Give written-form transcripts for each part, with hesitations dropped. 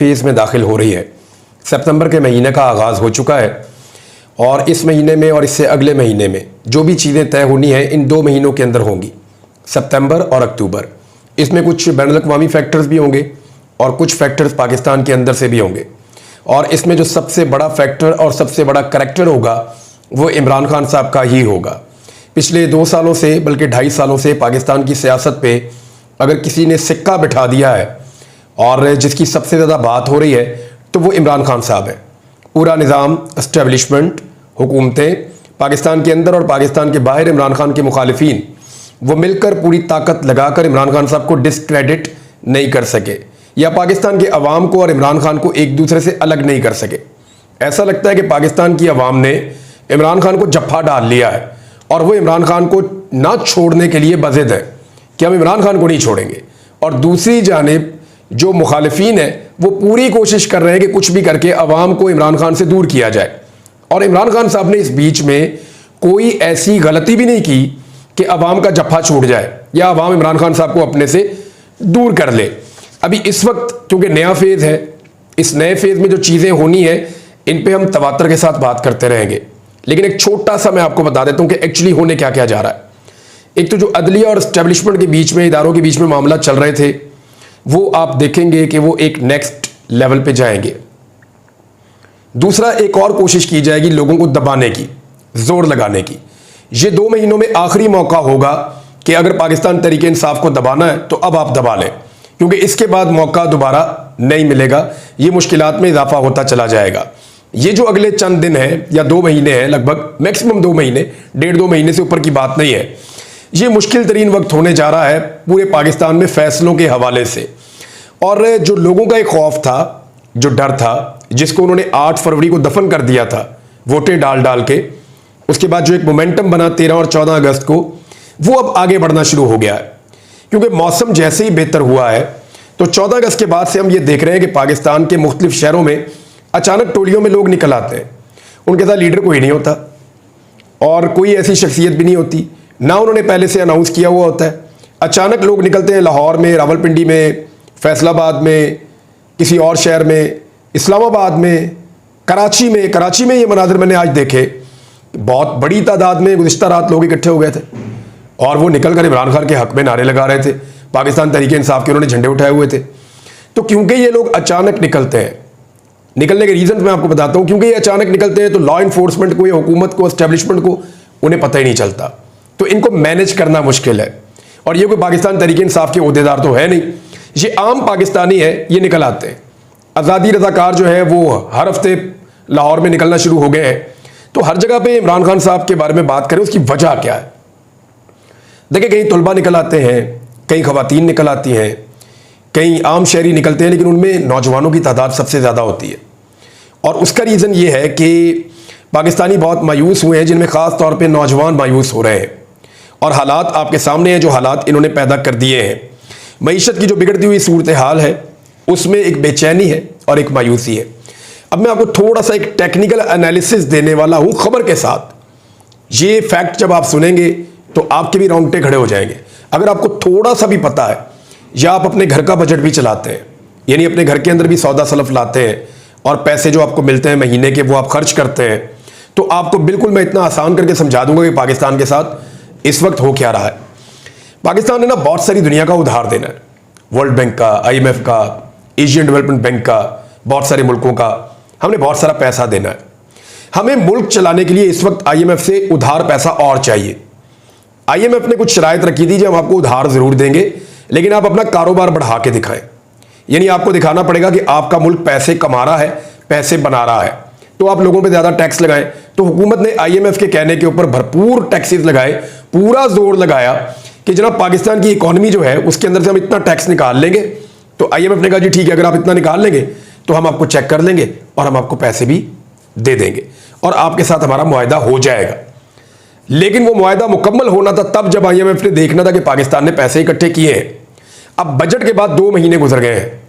Phase में दाखिल हो रही है। सितंबर के महीने का आगाज़ हो चुका है और इस महीने में और इससे अगले महीने में जो भी चीज़ें तय होनी है इन 2 महीनों के अंदर होंगी, सितंबर और अक्टूबर। इसमें कुछ बैनुल-अक़वामी फैक्टर्स भी होंगे और कुछ फैक्टर्स पाकिस्तान के अंदर से भी होंगे। और इसमें जो सबसे बड़ा फैक्टर और सबसे बड़ा करैक्टर होगा वो इमरान खान साहब का ही होगा। पिछले 2 सालों से बल्कि 2.5 सालों से पाकिस्तान की सियासत पे अगर किसी ने सिक्का बिठा दिया है और जिसकी सबसे ज़्यादा बात हो रही है तो वो इमरान खान साहब है। पूरा निज़ाम, एस्टेब्लिशमेंट, हुकूमतें पाकिस्तान के अंदर और पाकिस्तान के बाहर इमरान खान के मुखालिफिन वो मिलकर पूरी ताकत लगाकर इमरान खान साहब को डिस्क्रेडिट नहीं कर सके या पाकिस्तान के अवाम को और इमरान खान को एक दूसरे से अलग नहीं कर सके। ऐसा लगता है कि पाकिस्तान की अवाम ने इमरान खान को जफ्फा डाल लिया है और वो इमरान खान को ना छोड़ने के लिए बज़िद है कि हम इमरान खान को नहीं छोड़ेंगे। और दूसरी जानिब जो मुखालिफिन है वो पूरी कोशिश कर रहे हैं कि कुछ भी करके अवाम को इमरान खान से दूर किया जाए। और इमरान खान साहब ने इस बीच में कोई ऐसी गलती भी नहीं की कि अवाम का जफ्फा छूट जाए या अवाम इमरान खान साहब को अपने से दूर कर ले। अभी इस वक्त क्योंकि नया फेज़ है, इस नए फेज़ में जो चीज़ें होनी है इन पे हम तवातर के साथ बात करते रहेंगे। लेकिन एक छोटा सा मैं आपको बता देता हूँ कि एक्चुअली होने क्या क्या जा रहा है। एक तो जो अदलिया और एस्टेब्लिशमेंट के बीच में, इदारों के बीच में मामला चल रहे थे वो आप देखेंगे कि वो एक नेक्स्ट लेवल पे जाएंगे। दूसरा, एक और कोशिश की जाएगी लोगों को दबाने की, जोर लगाने की। ये 2 महीनों में आखिरी मौका होगा कि अगर पाकिस्तान तहरीक इंसाफ को दबाना है तो अब आप दबा लें, क्योंकि इसके बाद मौका दोबारा नहीं मिलेगा। ये मुश्किलात में इजाफा होता चला जाएगा। ये जो अगले चंद दिन है या 2 महीने हैं, लगभग मैक्सिमम 2 महीने, 1.5-2 महीने से ऊपर की बात नहीं है, ये मुश्किल तरीन वक्त होने जा रहा है पूरे पाकिस्तान में फैसलों के हवाले से। और जो लोगों का एक खौफ था, जो डर था, जिसको उन्होंने 8 फरवरी को दफन कर दिया था वोटें डाल डाल के, उसके बाद जो एक मोमेंटम बना 13 और 14 अगस्त को, वो अब आगे बढ़ना शुरू हो गया है। क्योंकि मौसम जैसे ही बेहतर हुआ है तो 14 अगस्त के बाद से हम ये देख रहे हैं कि पाकिस्तान के मुख्तलिफ शहरों में अचानक टोलियों में लोग निकल आते हैं। उनके साथ लीडर कोई नहीं होता और कोई ऐसी शख्सियत भी नहीं होती, ना उन्होंने पहले से अनाउंस किया हुआ होता है। अचानक लोग निकलते हैं लाहौर में, रावलपिंडी में, फैसलाबाद में, किसी और शहर में, इस्लामाबाद में, कराची में। कराची में ये मनाजिर मैंने आज देखे, बहुत बड़ी तादाद में गुज़िश्ता रात लोग इकट्ठे हो गए थे और वो निकल कर इमरान खान के हक में नारे लगा रहे थे। पाकिस्तान तहरीक इंसाफ के उन्होंने झंडे उठाए हुए थे। तो क्योंकि ये लोग अचानक निकलते हैं, निकलने के रीज़न मैं आपको बताता हूँ, क्योंकि ये अचानक निकलते हैं तो लॉ इन्फोर्समेंट को या हुकूमत को, एस्टेब्लिशमेंट को उन्हें पता ही नहीं चलता, तो इनको मैनेज करना मुश्किल है। और ये कोई पाकिस्तान तहरीक इंसाफ के ओहदेदार तो है नहीं, ये आम पाकिस्तानी है, ये निकल आते हैं। आज़ादी रज़ाकार जो है वो हर हफ्ते लाहौर में निकलना शुरू हो गए हैं। तो हर जगह पे इमरान खान साहब के बारे में बात करें, उसकी वजह क्या है? देखिए, कहीं तलबा निकल आते हैं, कहीं खवातीन निकल आती हैं, कहीं आम शहरी निकलते हैं, लेकिन उनमें नौजवानों की तादाद सबसे ज़्यादा होती है। और उसका रीज़न ये है कि पाकिस्तानी बहुत मायूस हुए हैं, जिनमें ख़ास तौर पे नौजवान मायूस हो रहे हैं। और हालात आपके सामने हैं, जो हालात इन्होंने पैदा कर दिए हैं। मईशत की जो बिगड़ती हुई सूरत हाल है उसमें एक बेचैनी है और एक मायूसी है। अब मैं आपको थोड़ा सा एक टेक्निकल एनालिसिस देने वाला हूँ खबर के साथ। ये फैक्ट जब आप सुनेंगे तो आपके भी रोंगटे खड़े हो जाएंगे। अगर आपको थोड़ा सा भी पता है या आप अपने घर का बजट भी चलाते हैं, यानी अपने घर के अंदर भी सौदा सलफ लाते हैं और पैसे जो आपको मिलते हैं महीने के वो आप खर्च करते हैं, तो आपको बिल्कुल मैं इतना आसान करके समझा दूंगा कि पाकिस्तान के साथ इस वक्त हो क्या रहा है। पाकिस्तान ने ना बहुत सारी दुनिया का उधार देना है, वर्ल्ड बैंक का, IMF का, एशियन डेवलपमेंट बैंक का, बहुत सारे मुल्कों का हमने बहुत सारा पैसा देना है। हमें मुल्क चलाने के लिए इस वक्त IMF से उधार पैसा और चाहिए। IMF ने कुछ शराइत रखी थी, जो हम आपको उधार जरूर देंगे लेकिन आप अपना कारोबार बढ़ा के दिखाएं। यानी आपको दिखाना पड़ेगा कि आपका मुल्क पैसे कमा रहा है, पैसे बना रहा है, तो आप लोगों पे ज़्यादा टैक्स लगाएं। तो हुकूमत ने IMF के कहने के ऊपर भरपूर टैक्सेस लगाए, पूरा जोर लगाया कि जनाब पाकिस्तान की इकॉनमी जो है उसके अंदर से हम इतना टैक्स निकाल लेंगे। तो IMF ने कहा जी ठीक है, अगर आप इतना निकाल लेंगे तो हम आपको चेक कर लेंगे और हम आपको पैसे भी दे देंगे और आपके साथ हमारा मुआहदा हो जाएगा। लेकिन वो मुआहदा मुकम्मल होना था तब जब IMF ने देखना था कि पाकिस्तान ने पैसे इकट्ठे किए हैं। अब बजट के बाद 2 महीने गुजर गए हैं।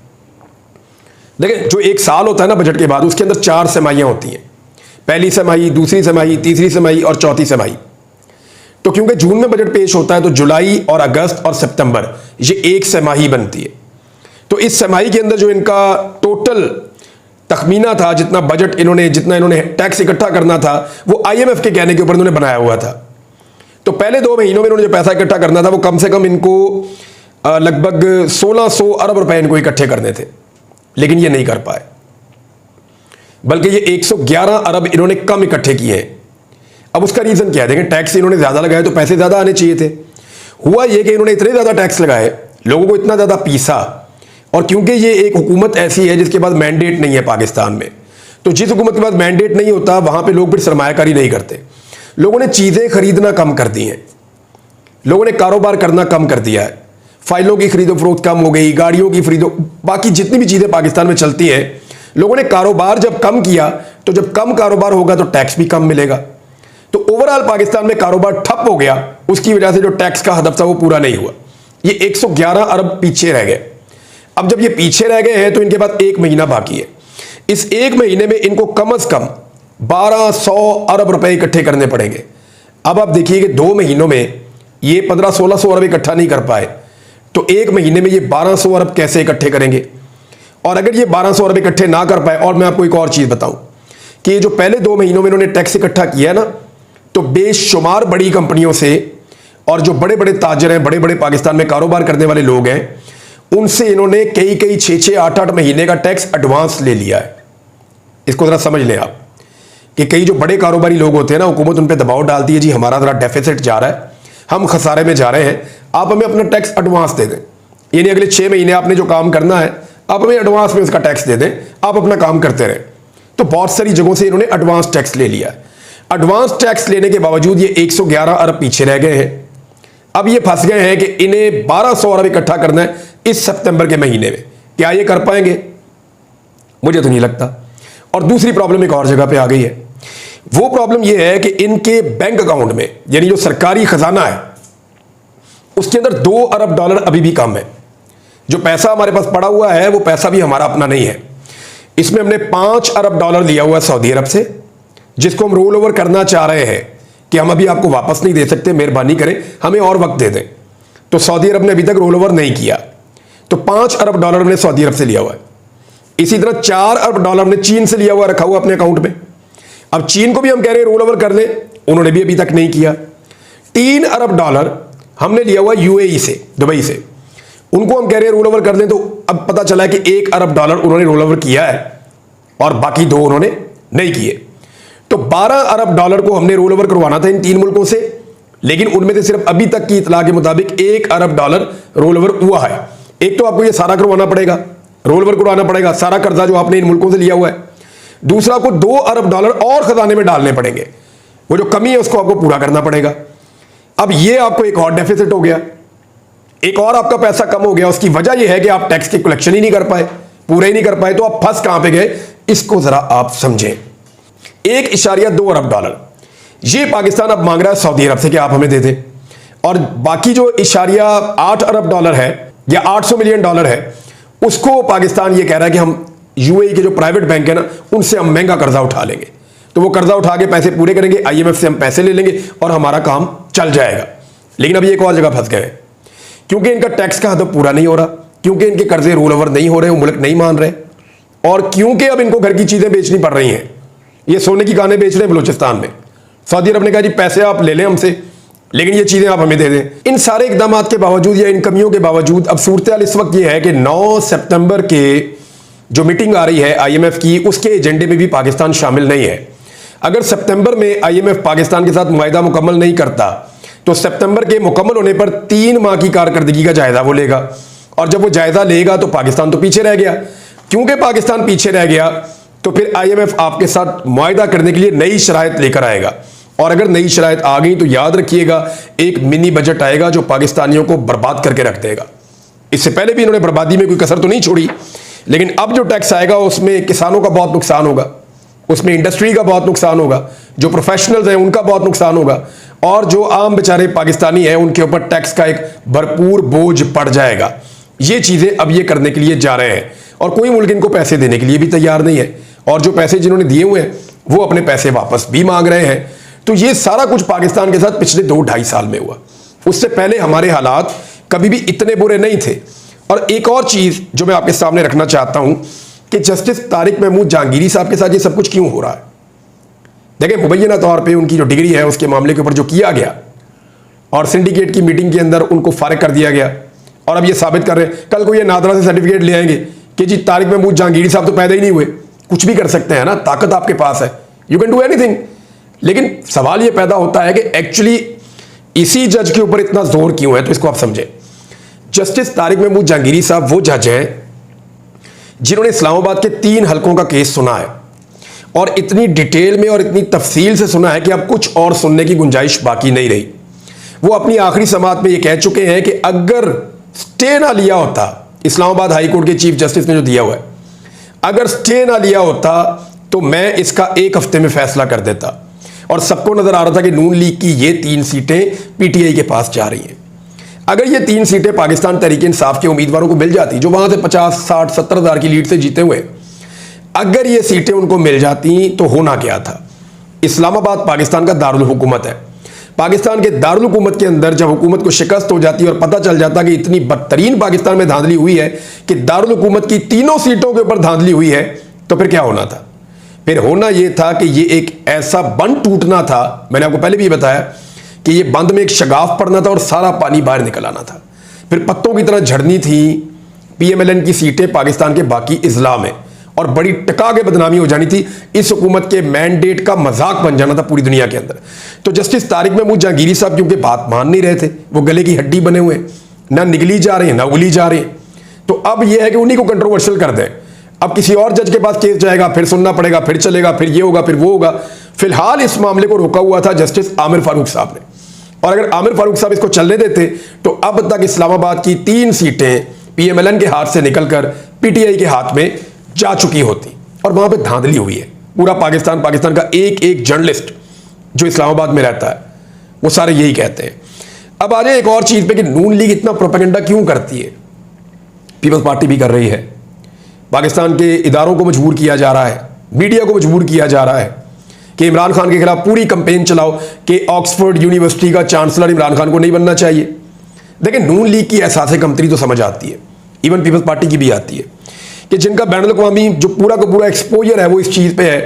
देखिए, जो एक साल होता है ना बजट के बाद, उसके अंदर 4 सेमाइयाँ होती हैं। पहली सेमाही, दूसरी सेमाही, तीसरी सेमाही और चौथी सेमाही। तो क्योंकि जून में बजट पेश होता है तो जुलाई और अगस्त और सितंबर ये एक सेमाही बनती है। तो इस छमाही के अंदर जो इनका टोटल तखमीना था, जितना इन्होंने टैक्स इकट्ठा करना था, वो IMF के कहने के ऊपर इन्होंने बनाया हुआ था। तो पहले 2 महीनों में इन्होंने जो पैसा इकट्ठा करना था वो कम से कम इनको लगभग 1600 अरब रुपए इनको इकट्ठे करने थे, लेकिन ये नहीं कर पाए, बल्कि ये 111 अरब इन्होंने कम इकट्ठे किए हैं। अब उसका रीजन क्या है? देखें, टैक्स इन्होंने ज्यादा लगाए तो पैसे ज्यादा आने चाहिए थे। हुआ ये कि इन्होंने इतने ज्यादा टैक्स लगाए, लोगों को इतना ज्यादा पीसा, और क्योंकि ये एक हुकूमत ऐसी है जिसके पास मैंडेट नहीं है पाकिस्तान में, तो जिस हुकूमत के पास मैंडेट नहीं होता वहां पे लोग फिर सरमायाकारी नहीं करते। लोगों ने चीजें खरीदना कम कर दी हैं, लोगों ने कारोबार करना कम कर दिया है, फाइलों की खरीदो फरोख्त कम हो गई, गाड़ियों की खरीदो, बाकी जितनी भी चीजें पाकिस्तान में चलती हैं, लोगों ने कारोबार जब कम किया, तो जब कम कारोबार होगा तो टैक्स भी कम मिलेगा। तो ओवरऑल पाकिस्तान में कारोबार ठप हो गया, उसकी वजह से जो टैक्स का हदफ था वो पूरा नहीं हुआ। ये 111 अरब पीछे रह गए। अब जब ये पीछे रह गए हैं तो इनके पास 1 महीना बाकी है। इस 1 महीने में इनको कम से कम 1200 अरब रुपए इकट्ठे करने पड़ेंगे। अब आप देखिए कि 2 महीनों में ये 1500-1600 अरब इकट्ठा नहीं कर पाए, तो 1 महीने में ये 1200 अरब कैसे इकट्ठे करेंगे? और अगर ये 1200 अरब इकट्ठे ना कर पाए, और मैं आपको एक और चीज बताऊं कि जो पहले 2 महीनों में इन्होंने टैक्स इकट्ठा किया ना, तो बेशुमार बड़ी कंपनियों से और जो बड़े बड़े ताजर हैं, बड़े बड़े पाकिस्तान में कारोबार करने वाले लोग हैं, उनसे इन्होंने कई 6-6, 8-8 महीने का टैक्स एडवांस ले लिया है। इसको जरा समझ लें आप कि कई जो बड़े कारोबारी लोग होते हैं ना, हुकूमत उन पर दबाव डालती है, जी हमारा जरा डेफिसिट जा रहा है, हम खसारे में जा रहे हैं, आप हमें अपना टैक्स एडवांस दे दें। यानी अगले 6 महीने आपने जो काम करना है, आप हमें एडवांस में उसका टैक्स दे दें, आप अपना काम करते रहें। तो बहुत सारी जगहों से इन्होंने एडवांस टैक्स ले लिया। एडवांस टैक्स लेने के बावजूद ये 111 अरब पीछे रह गए हैं। अब ये फंस गए हैं कि इन्हें 1200 अरब इकट्ठा करना है इस सितंबर के महीने में। क्या ये कर पाएंगे? मुझे तो नहीं लगता। और दूसरी प्रॉब्लम एक और जगह पे आ गई है। वो प्रॉब्लम ये है कि इनके बैंक अकाउंट में, यानी जो सरकारी खजाना है, उसके अंदर 2 अरब डॉलर अभी भी कम है। जो पैसा हमारे पास पड़ा हुआ है वो पैसा भी हमारा अपना नहीं है। इसमें हमने 5 अरब डॉलर लिया हुआ है सऊदी अरब से, जिसको हम रोल ओवर करना चाह रहे हैं कि हम अभी आपको वापस नहीं दे सकते, मेहरबानी करें हमें और वक्त दे दें। तो सऊदी अरब ने अभी तक रोल ओवर नहीं किया, तो 5 अरब डॉलर हमने सऊदी अरब से लिया हुआ है। इसी तरह 4 अरब डॉलर हमने चीन से लिया हुआ, रखा हुआ अपने अकाउंट में। अब चीन को भी हम कह रहे हैं रोल ओवर कर लें, उन्होंने भी अभी तक नहीं किया। 3 अरब डॉलर हमने लिया हुआ UAE से, दुबई से, उनको हम कह रहे हैं रोल ओवर कर दें। तो अब पता चला है कि 1 अरब डॉलर उन्होंने रोल ओवर किया है और बाकी 2 उन्होंने नहीं किए। तो 12 अरब डॉलर को हमने रोल ओवर करवाना था इन 3 मुल्कों से, लेकिन उनमें से सिर्फ अभी तक की इतला के मुताबिक 1 अरब डॉलर रोल ओवर हुआ है। एक तो आपको ये सारा करवाना पड़ेगा, रोल ओवर करवाना पड़ेगा सारा कर्जा जो आपने इन मुल्कों से लिया हुआ है। दूसरा, आपको 2 अरब डॉलर और खजाने में डालने पड़ेंगे, वो जो कमी है उसको आपको पूरा करना पड़ेगा। अब ये आपको एक और डेफिसिट हो गया, एक और आपका पैसा कम हो गया। उसकी वजह यह है कि आप टैक्स की कलेक्शन ही नहीं कर पाए, पूरे ही नहीं कर पाए। तो आप फंस कहां पे गए, इसको जरा आप समझें। 1.2 अरब डॉलर ये पाकिस्तान अब मांग रहा है सऊदी अरब से कि आप हमें दे दें, और बाकी जो 8 अरब डॉलर है या 800 मिलियन डॉलर है, उसको पाकिस्तान ये कह रहा है कि हम UAE के जो प्राइवेट बैंक है ना, उनसे हम महंगा कर्जा उठा लेंगे। तो वो कर्जा उठा के पैसे पूरे करेंगे, IMF से हम पैसे ले लेंगे और हमारा काम चल जाएगा। लेकिन अब ये एक और जगह फंस गए, क्योंकि इनका टैक्स का हदफ पूरा नहीं हो रहा, क्योंकि इनके कर्जे रोल ओवर नहीं हो रहे, वो मुल्क नहीं मान रहे, और क्योंकि अब इनको घर की चीजें बेचनी पड़ रही हैं। ये सोने की कानें बेच रहे हैं बलूचिस्तान में। सऊदी अरब ने कहा जी पैसे आप ले लें हमसे, लेकिन ये चीजें आप हमें दे दें। इन सारे इकदाम के बावजूद या इन कमियों के बावजूद अब सूरत हाल इस वक्त ये है कि 9 सितंबर के जो मीटिंग आ रही है IMF की, उसके एजेंडे में भी पाकिस्तान शामिल नहीं है। अगर सितंबर में IMF पाकिस्तान के साथ मुआहिदा मुकम्मल नहीं करता, तो सितंबर के मुकम्मल होने पर 3 माह की कारकर्दगी का जायजा वो लेगा, और जब वो जायजा लेगा तो पाकिस्तान तो पीछे रह गया। क्योंकि पाकिस्तान पीछे रह गया, तो फिर IMF आपके साथ मुआहिदा करने के लिए नई शराइत लेकर आएगा, और अगर नई शराइत आ गई तो याद रखिएगा एक मिनी बजट आएगा जो पाकिस्तानियों को बर्बाद करके रख देगा। इससे पहले भी इन्होंने बर्बादी में कोई कसर तो नहीं छोड़ी, लेकिन अब जो टैक्स आएगा उसमें किसानों का बहुत नुकसान होगा, उसमें इंडस्ट्री का बहुत नुकसान होगा, जो प्रोफेशनल्स हैं उनका बहुत नुकसान होगा, और जो आम बेचारे पाकिस्तानी हैं उनके ऊपर टैक्स का एक भरपूर बोझ पड़ जाएगा। ये चीजें अब ये करने के लिए जा रहे हैं, और कोई मुल्क इनको पैसे देने के लिए भी तैयार नहीं है, और जो पैसे जिन्होंने दिए हुए हैं वो अपने पैसे वापस भी मांग रहे हैं। तो ये सारा कुछ पाकिस्तान के साथ पिछले 2-2.5 साल में हुआ। उससे पहले हमारे हालात कभी भी इतने बुरे नहीं थे, और एक और चीज जो मैं आपके सामने रखना चाहता हूं कि जस्टिस तारिक महमूद जहांगीरी साहब के साथ ये सब कुछ क्यों हो रहा है। देखिए, मुबैना तौर पे उनकी जो डिग्री है उसके मामले के ऊपर जो किया गया और सिंडिकेट की मीटिंग के अंदर उनको फारिग कर दिया गया, और अब ये साबित कर रहे हैं, कल को ये नादरा से सर्टिफिकेट ले आएंगे कि जी तारिक महमूद जहांगीरी साहब तो पैदा ही नहीं हुए। कुछ भी कर सकते हैं ना, ताकत आपके पास है, यू कैन डू एनीथिंग। लेकिन सवाल ये पैदा होता है कि एक्चुअली इसी जज के ऊपर इतना जोर क्यों है। तो इसको आप समझें, जस्टिस तारिक महमूद जहांगीरी साहब वो जज हैं जिन्होंने इस्लामाबाद के 3 हलकों का केस सुना है, और इतनी डिटेल में और इतनी तफसील से सुना है कि अब कुछ और सुनने की गुंजाइश बाकी नहीं रही। वो अपनी आखिरी समाअत में ये कह चुके हैं कि अगर स्टे ना लिया होता, इस्लामाबाद हाई कोर्ट के चीफ जस्टिस ने जो दिया हुआ है, अगर स्टे ना लिया होता तो मैं इसका 1 हफ्ते में फैसला कर देता। और सबको नजर आ रहा था कि नून लीग की ये 3 सीटें पीटीआई के पास जा रही हैं। अगर ये 3 सीटें पाकिस्तान तहरीक इंसाफ के उम्मीदवारों को मिल जाती, जो वहां से 50, 60, 70 हज़ार की लीड से जीते हुए, अगर ये सीटें उनको मिल जाती तो होना क्या था। इस्लामाबाद पाकिस्तान का दारुल हुकूमत है। पाकिस्तान के दारुल हुकूमत के अंदर जब हुकूमत को शिकस्त हो जाती है और पता चल जाता कि इतनी बदतरीन पाकिस्तान में धांधली हुई है कि दारुल हुकूमत की 3 सीटों के ऊपर धांधली हुई है, तो फिर क्या होना था। फिर होना यह था कि ये एक ऐसा बंद टूटना था, मैंने आपको पहले भी बताया कि ये बंद में एक शगाफ पड़ना था और सारा पानी बाहर निकल आना था। फिर पत्तों की तरह झड़नी थी पीएमएलएन की सीटें पाकिस्तान के बाकी इजला में, और बड़ी टका के बदनामी हो जानी थी। इस हुकूमत के मैंडेट का मजाक बन जाना था पूरी दुनिया के अंदर। तो जस्टिस तारिक महमूद जहांगीरी साहब क्योंकि बात मान नहीं रहे थे, वो गले की हड्डी बने हुए, ना निगली जा रहे हैं ना उगली जा रहे हैं, तो अब यह है कि उन्हीं को कंट्रोवर्शियल कर दें। अब किसी और जज के पास केस जाएगा, फिर सुनना पड़ेगा, फिर चलेगा, फिर ये होगा, फिर वो होगा। फिलहाल इस मामले को रोका हुआ था जस्टिस आमिर फारूक साहब ने, और अगर आमिर फारूक साहब इसको चलने देते तो अब तक इस्लामाबाद की 3 सीटें पीएमएलएन के हाथ से निकलकर पीटीआई के हाथ में जा चुकी होती, और वहां पे धांधली हुई है। पूरा पाकिस्तान का एक एक जर्नलिस्ट जो इस्लामाबाद में रहता है वो सारे यही कहते हैं। अब आ जाए एक और चीज पे कि नून लीग इतना प्रोपेगेंडा क्यों करती है। पीपल्स पार्टी भी कर रही है, पाकिस्तान के इदारों को मजबूर किया जा रहा है, मीडिया को मजबूर किया जा रहा है कि इमरान खान के खिलाफ पूरी कंपेन चलाओ कि ऑक्सफोर्ड यूनिवर्सिटी का चांसलर इमरान खान को नहीं बनना चाहिए। देखिए, नून लीग की एहसास कमतरी तो समझ आती है, इवन पीपल्स पार्टी की भी आती है कि जिनका बैनुल-अक़वामी जो पूरा का पूरा एक्सपोजर है वो इस चीज़ पे है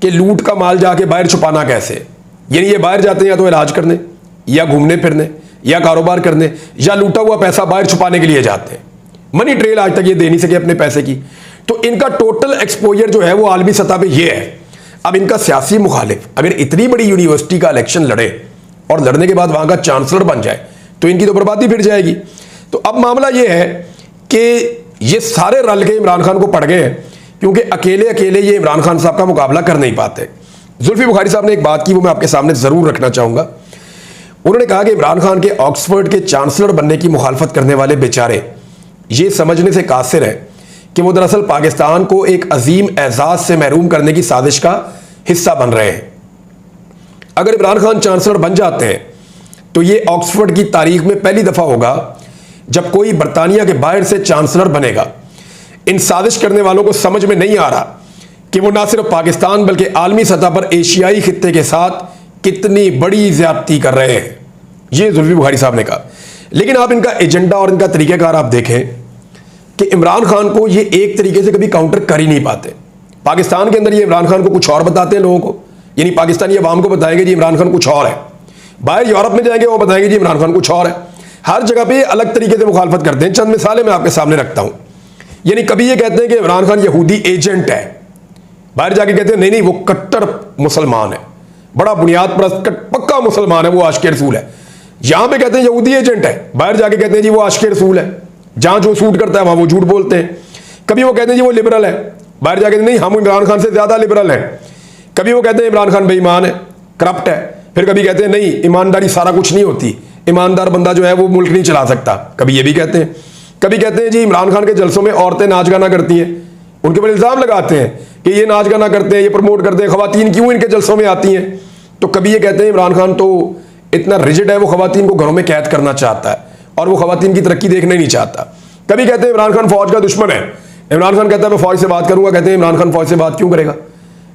कि लूट का माल जाके बाहर छुपाना कैसे। यानी ये बाहर जाते हैं या तो इलाज करने, या घूमने फिरने, या कारोबार करने, या लूटा हुआ पैसा बाहर छुपाने के लिए जाते हैं। मनी ट्रेल आज तक ये दे नहीं सके अपने पैसे की। तो इनका टोटल एक्सपोजर जो है वो आलमी सतह पे ये है। अब इनका सियासी मुखालिफ अगर इतनी बड़ी यूनिवर्सिटी का इलेक्शन लड़े और लड़ने के बाद वहां का चांसलर बन जाए तो इनकी तो बर्बादी फिर जाएगी। तो अब मामला ये है कि ये सारे रल के इमरान खान को पड़ गए हैं, क्योंकि अकेले अकेले ये इमरान खान साहब का मुकाबला कर नहीं पाते। जुल्फी बुखारी साहब ने एक बात की, वो मैं आपके सामने जरूर रखना चाहूंगा। उन्होंने कहा कि इमरान खान के ऑक्सफोर्ड के चांसलर बनने की मुखालफत करने वाले बेचारे ये समझने से कासिर हैं कि वो दरअसल पाकिस्तान को एक अजीम एजाज से महरूम करने की साजिश का हिस्सा बन रहे हैं। अगर इमरान खान चांसलर बन जाते हैं तो ये ऑक्सफोर्ड की तारीख में पहली दफा होगा जब कोई बरतानिया के बाहर से चांसलर बनेगा। इन साजिश करने वालों को समझ में नहीं आ रहा कि वो ना सिर्फ पाकिस्तान बल्कि आलमी सतह पर एशियाई खित्ते के साथ कितनी बड़ी ज्यादती कर रहे हैं। ये जुल्फी बुखारी साहब ने कहा। लेकिन आप इनका एजेंडा और इनका तरीक़ाकार आप देखें कि इमरान खान को ये एक तरीके से कभी काउंटर कर ही नहीं पाते। पाकिस्तान के अंदर ये इमरान खान को कुछ और बताते हैं लोगों को, यानी पाकिस्तानी अवाम को बताएंगे जी इमरान खान कुछ और है। बाहर यूरोप में जाएंगे वो बताएंगे जी इमरान खान कुछ और है। हर जगह पे अलग तरीके से मुखालफत करते हैं। चंद मिसालें मैं आपके सामने रखता हूं। यानी कभी ये कहते हैं कि इमरान खान यहूदी एजेंट है, बाहर जाके कहते हैं नहीं नहीं वो कट्टर मुसलमान है, बड़ा बुनियाद परस्त पक्का मुसलमान है, वो आशिक़ रसूल है। यहां पे कहते हैं यहूदी एजेंट है, बाहर जाके कहते हैं जी वो आशिक़ रसूल है। जहां जो सूट करता है वहां वो झूठ बोलते हैं। कभी वो कहते हैं जी वो लिबरल है, बाहर जाके नहीं हम इमरान खान से ज्यादा लिबरल हैं। कभी वो कहते हैं इमरान खान बेईमान है, करप्ट है। फिर कभी कहते हैं नहीं ईमानदारी सारा कुछ नहीं होती, ईमानदार बंदा जो है वो मुल्क नहीं चला सकता। कभी ये भी कहते हैं। कभी कहते हैं जी इमरान खान के जलसों में औरतें नाच गाना करती हैं, उनके ऊपर इल्जाम लगाते हैं कि ये नाच गाना करते हैं, ये प्रमोट करते हैं, खवातीन क्यों इनके जलसों में आती हैं। तो कभी ये कहते हैं इमरान खान तो इतना रिजिड है, वो खवातीन को घरों में कैद करना चाहता है और वो खवातीन की तरक्की देखना ही नहीं चाहता। कभी कहते हैं इमरान खान फौज का दुश्मन है। इमरान खान कहता है मैं फौज से बात करूंगा, कहते हैं इमरान खान फौज से बात क्यों करेगा।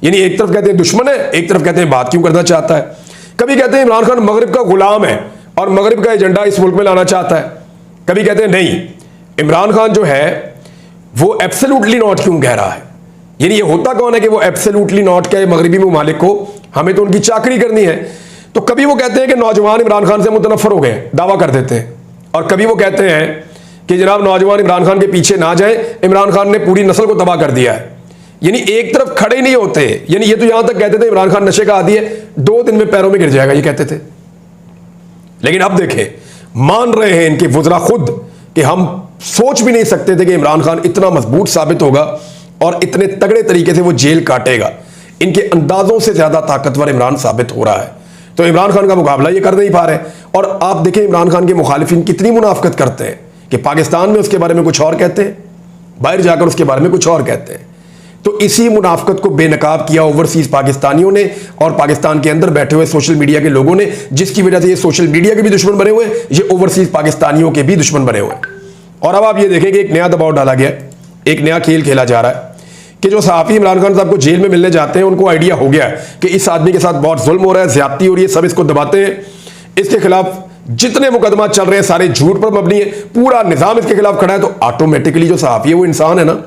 यानी एक तरफ कहते हैं दुश्मन है, एक तरफ कहते हैं बात क्यों करना चाहता है। कभी कहते हैं इमरान खान मगरिब का गुलाम है और मगरिब का एजेंडा इस मुल्क में लाना चाहता है। कभी कहते हैं नहीं इमरान खान जो है वो एब्सोल्युटली नॉट क्यों कह रहा है? यानी ये होता कौन है कि वो एब्सोल्युटली नॉट कहे मगरबी ममालिक को? हमें तो उनकी चाकरी करनी है। तो कभी वो कहते हैं कि नौजवान इमरान खान से मुतनफ़र हो गए, दावा कर देते हैं, और कभी वो कहते हैं कि जनाब नौजवान इमरान खान के पीछे ना जाए, इमरान खान ने पूरी नस्ल को तबाह कर दिया है। यानी एक तरफ खड़े नहीं होते। यानी ये तो यहां तक कहते थे इमरान खान नशे का आदी है, 2 दिन में पैरों में गिर जाएगा, ये कहते थे। लेकिन अब देखें, मान रहे हैं इनके वज़रा खुद कि हम सोच भी नहीं सकते थे कि इमरान खान इतना मजबूत साबित होगा और इतने तगड़े तरीके से वो जेल काटेगा। इनके अंदाजों से ज्यादा ताकतवर इमरान साबित हो रहा है। तो इमरान खान का मुकाबला ये कर नहीं पा रहे। और आप देखें इमरान खान के मुखालिफिन कितनी मुनाफकत करते हैं कि पाकिस्तान में उसके बारे में कुछ और कहते हैं, बाहर जाकर उसके बारे में कुछ और कहते हैं। तो इसी मुनाफकत को बेनकाब किया ओवरसीज पाकिस्तानियों ने और पाकिस्तान के अंदर बैठे हुए सोशल मीडिया के लोगों ने, जिसकी वजह से ये सोशल मीडिया के भी दुश्मन बने हुए, ये ओवरसीज पाकिस्तानियों के भी दुश्मन बने हुए। और अब आप ये देखें कि एक नया दबाव डाला गया, एक नया खेल खेला जा रहा है कि जो सहाफ़ी इमरान खान साहब को जेल में मिलने जाते हैं, उनको आइडिया हो गया है कि इस आदमी के साथ बहुत जुल्म हो रहा है, ज्यादती हो रही है, सब इसको दबाते हैं, इसके खिलाफ जितने मुकदमा चल रहे हैं सारे झूठ पर मबनी है, पूरा निजाम इसके खिलाफ खड़ा है। तो ऑटोमेटिकली जो सहाफ़ी है वो इंसान है ना,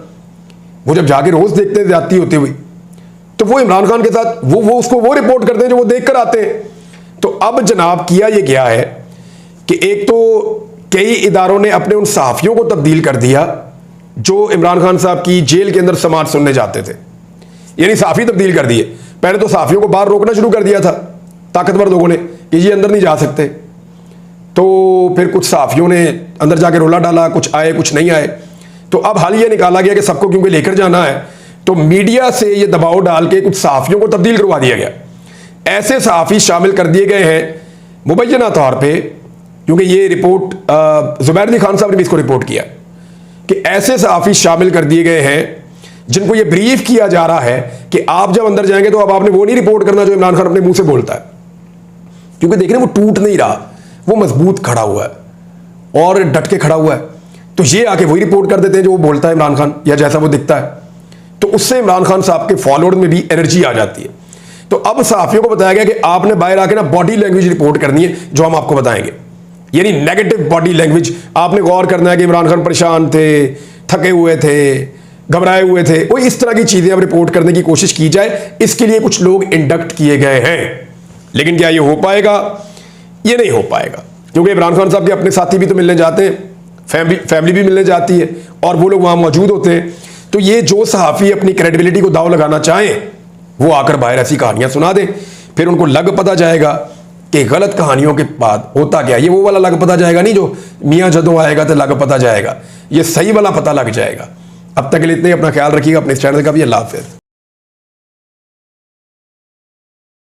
वो जब जाके रोज देखते हैं ज्यादती होती हुई, तो वो इमरान खान के साथ वो उसको वो रिपोर्ट करते हैं जो वो देख कर आते हैं। तो अब जनाब किया ये गया है कि एक तो कई इदारों ने अपने उन सहाफ़ियों को तब्दील कर दिया जो इमरान खान साहब की जेल के अंदर समाअत सुनने जाते थे। यानी सहाफ़ी तब्दील कर दिए। पहले तो सहाफ़ियों को बाहर रोकना शुरू कर दिया था ताकतवर लोगों ने कि ये अंदर नहीं जा सकते। तो फिर कुछ सहाफ़ियों ने अंदर जाके रोला डाला, कुछ आए कुछ नहीं आए। तो अब हाल ये निकाला गया कि सबको क्योंकि लेकर जाना है, तो मीडिया से ये दबाव डाल के कुछ सहाफ़ियों को तब्दील करवा दिया गया। ऐसे सहाफ़ी शामिल कर दिए गए हैं मुबैना तौर पे, क्योंकि ये रिपोर्ट ज़ुबैर अली खान साहब ने भी इसको रिपोर्ट किया कि ऐसे सहाफ़ी शामिल कर दिए गए हैं जिनको ये ब्रीफ किया जा रहा है कि आप जब अंदर जाएंगे तो अब आपने वो नहीं रिपोर्ट करना जो इमरान खान अपने मुंह से बोलता है। क्योंकि देख रहे हैं वो टूट नहीं रहा, वो मजबूत खड़ा हुआ है और डट के खड़ा हुआ है। तो ये आके वही रिपोर्ट कर देते हैं जो वो बोलता है इमरान खान, या जैसा वो दिखता है। तो उससे इमरान खान साहब के फॉलोअर में भी एनर्जी आ जाती है। तो अब सहाफ़ियों को बताया गया कि आपने बाहर आके ना बॉडी लैंग्वेज रिपोर्ट करनी है, जो हम आपको बताएंगे। यानी नेगेटिव बॉडी लैंग्वेज आपने गौर करना है कि इमरान खान परेशान थे, थके हुए थे, घबराए हुए थे, वो इस तरह की चीजें अब रिपोर्ट करने की कोशिश की जाए। इसके लिए कुछ लोग इंडक्ट किए गए हैं। लेकिन क्या ये हो पाएगा? ये नहीं हो पाएगा, क्योंकि इमरान खान साहब के अपने साथी भी तो मिलने जाते हैं, फैमिली भी मिलने जाती है और वो लोग वहां मौजूद होते हैं। तो ये जो सहाफ़ी अपनी क्रेडिबिलिटी को दाव लगाना चाहें वो आकर बाहर ऐसी कहानियां सुना दें, फिर उनको लग पता जाएगा कि गलत कहानियों के बाद होता क्या। ये वो वाला लग पता जाएगा नहीं जो मियाँ जदों आएगा तो लग पता जाएगा, ये सही वाला पता लग जाएगा। अब तक के लिए इतने, अपना ख्याल रखिएगा, अपने इस चैनल का भी। अल्लाह हाफ़िज़।